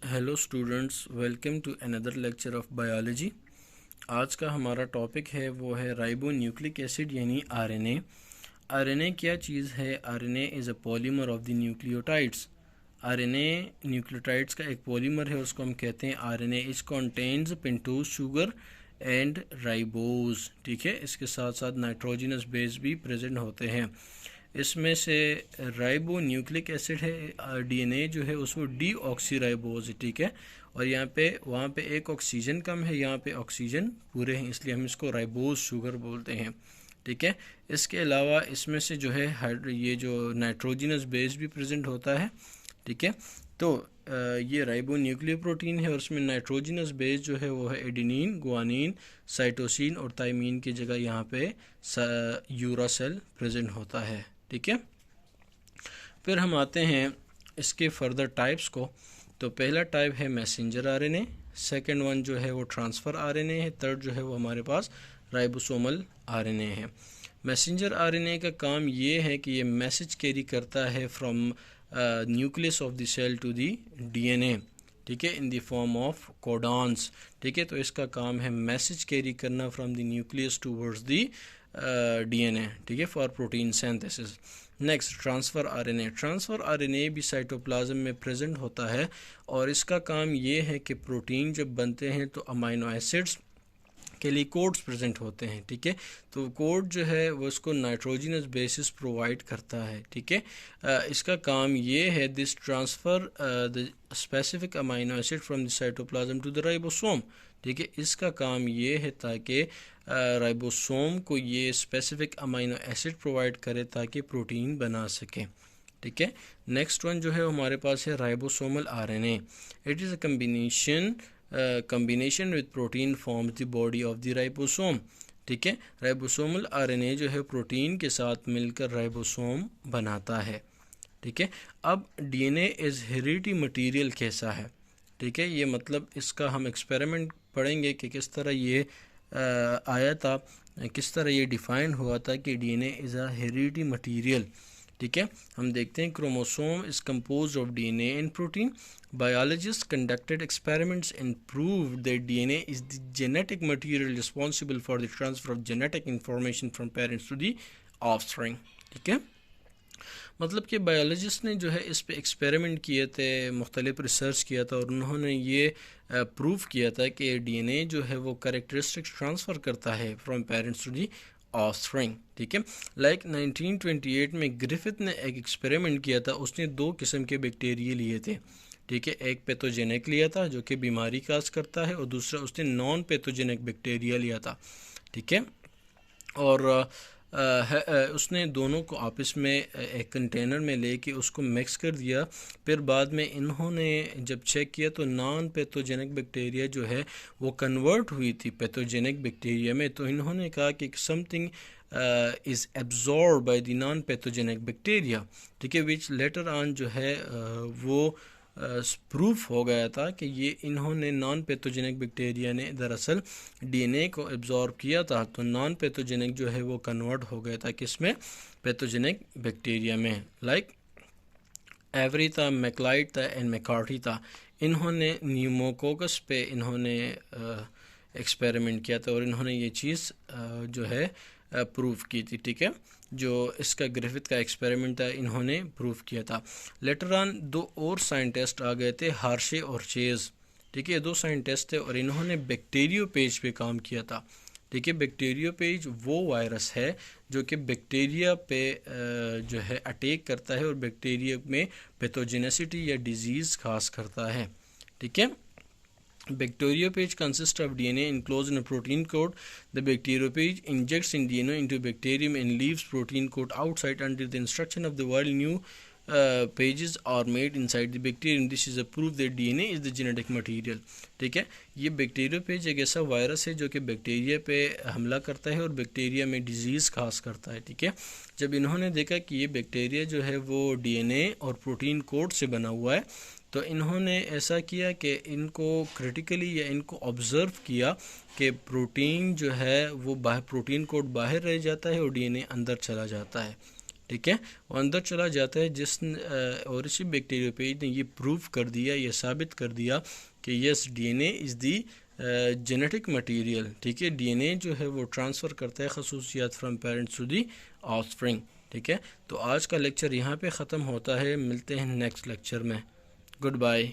Hello students, welcome to another lecture of biology. आज का हमारा टॉपिक है वो है राइबो न्यूक्लिक एसिड यानी आरएनए। आरएनए क्या चीज़ है? RNA is a polymer of the nucleotides. RNA nucleotides का एक पॉलीमर है, उसको हम कहते हैं RNA. Each contains pentose sugar and ribose. ठीक है, इसके साथ साथ नाइट्रोजनस बेस भी प्रेजेंट होते हैं। इसमें से राइबो न्यूक्लिक एसिड है, डीएनए जो है उसको डीऑक्सीराइबोज है। ठीक है, और वहाँ पे एक ऑक्सीजन कम है, यहाँ पे ऑक्सीजन पूरे हैं, इसलिए हम इसको राइबोज शुगर बोलते हैं। ठीक है, इसके अलावा इसमें से जो है ये जो नाइट्रोजनस बेस भी प्रेजेंट होता है। ठीक है, तो ये राइबो न्यूक्लियर प्रोटीन है और उसमें नाइट्रोजनस बेस जो है वो है एडेनिन, गुआनिन, साइटोसिन और थाइमीन की जगह यहाँ पे यूरासेल प्रेजेंट होता है। ठीक है, फिर हम आते हैं इसके फर्दर टाइप्स को। तो पहला टाइप है मैसेंजर आरएनए, सेकंड वन जो है वो ट्रांसफ़र आरएनए है, थर्ड जो है वो हमारे पास राइबोसोमल आरएनए है। मैसेंजर आरएनए का काम ये है कि ये मैसेज कैरी करता है from nucleus of the cell to the DNA. ठीक है, in the form of codons. ठीक है, तो इसका काम है मैसेज कैरी करना from the nucleus towards the DNA. ठीक है, for protein synthesis. Next, transfer RNA. Transfer RNA भी साइटोप्लाज्म में प्रेजेंट होता है और इसका काम ये है कि प्रोटीन जब बनते हैं तो अमाइनो एसिड्स के लिए कोड्स प्रेजेंट होते हैं। ठीक है, तो कोड जो है वो उसको नाइट्रोजनस बेसिस प्रोवाइड करता है। ठीक है, इसका काम ये है this transfer the specific amino acid from the cytoplasm to the ribosome. ठीक है, इसका काम ये है ताकि राइबोसोम को ये स्पेसिफिक अमाइनो एसिड प्रोवाइड करे ताकि प्रोटीन बना सके। ठीक है, नेक्स्ट वन जो है हमारे पास है ribosomal RNA. It is a combination with protein forms the body of the ribosome. ठीक है, राइबोसोमल आरएनए जो है प्रोटीन के साथ मिलकर राइबोसोम बनाता है। ठीक है, अब डीएनए इज़ हेरिडिटरी मटेरियल कैसा है? ठीक है, ये मतलब इसका हम एक्सपेरिमेंट पढ़ेंगे कि किस तरह ये आया था, किस तरह ये डिफ़ाइन हुआ था कि DNA is a hereditary material. ठीक है, हम देखते हैं chromosome is composed of DNA and protein. Biologists conducted experiments and proved that DNA is the genetic material responsible for the transfer of genetic information from parents to the offspring. ठीक है, मतलब कि biologist ने जो है इस पे experiment किए थे, मुख्तलिफ रिसर्च किया था और उन्होंने ये प्रूव किया था कि डीएनए जो है वो कैरेक्टरिस्टिक्स ट्रांसफ़र करता है from parents to the offspring. ठीक है, लाइक 1928 में ग्रिफिथ ने एक एक्सपेरिमेंट किया था। उसने दो किस्म के बैक्टीरिया लिए थे। ठीक है, एक पैथोजेनिक लिया था जो कि बीमारी काज करता है और दूसरा उसने नॉन पैथोजेनिक बैक्टीरिया लिया था। ठीक है, और उसने दोनों को आपस में एक कंटेनर में लेके उसको मिक्स कर दिया। फिर बाद में इन्होंने जब चेक किया तो नॉन पैथोजेनिक बैक्टीरिया जो है वो कन्वर्ट हुई थी पैथोजेनिक बैक्टीरिया में। तो इन्होंने कहा कि something is absorb by the non pathogenic bacteria. ठीक है, विच लेटर ऑन जो है वो प्रूफ हो गया था कि ये इन्होंने नॉन पैथोजेनिक बैक्टीरिया ने दरअसल डीएनए को एब्जॉर्ब किया था। तो नॉन पैथोजेनिक जो है वो कन्वर्ट हो गया था किसमें? पैथोजेनिक बैक्टीरिया में। लाइक एवरी था, मैक्लाइड था एंड मैकार्टी था। इन्होंने न्यूमोकोकस पे इन्होंने एक्सपेरिमेंट किया था और इन्होंने ये चीज़ जो है प्रूव की थी। ठीक है, जो इसका ग्रिफिथ का एक्सपेरिमेंट था इन्होंने प्रूव किया था। लेटर ऑन दो और साइंटिस्ट आ गए थे, हार्शे और चेज। ठीक है, दो साइंटिस्ट थे और इन्होंने बैक्टीरियो पेज पे काम किया था। ठीक है, बैक्टीरियो पेज वो वायरस है जो कि बैक्टीरिया पे जो है अटैक करता है और बैक्टीरिया में पैथोजेनेसिटी या डिजीज़ खास करता है। ठीक है, bacteriophage consists of DNA enclosed in a protein coat. The bacteriophage injects in DNA into bacterium and leaves protein coat outside until the instruction of the while new pages are made inside the bacterium. This is a proof that DNA is the genetic material. ठीक है, ये bacteriophage एक ऐसा virus है जो कि bacteria पे हमला करता है और बैक्टीरिया में डिजीज़ खास करता है। ठीक है, जब इन्होंने देखा कि ये बैक्टीरिया जो है वो डीएनए और प्रोटीन कोड से बना हुआ है तो इन्होंने ऐसा किया कि इनको क्रिटिकली या इनको ऑब्ज़र्व किया कि प्रोटीन जो है वो प्रोटीन कोड बाहर रह जाता है और डीएनए अंदर चला जाता है। ठीक है, वो अंदर चला जाता है। और इसी बैक्टीरियोफेज ने ये प्रूव कर दिया, ये साबित कर दिया कि yes DNA is the genetic material. ठीक है, डीएनए जो है वो ट्रांसफ़र करता है खसूसियात from parents to the offspring. ठीक है, तो आज का लेक्चर यहाँ पे ख़त्म होता है, मिलते हैं नेक्स्ट लेक्चर में। Good bye.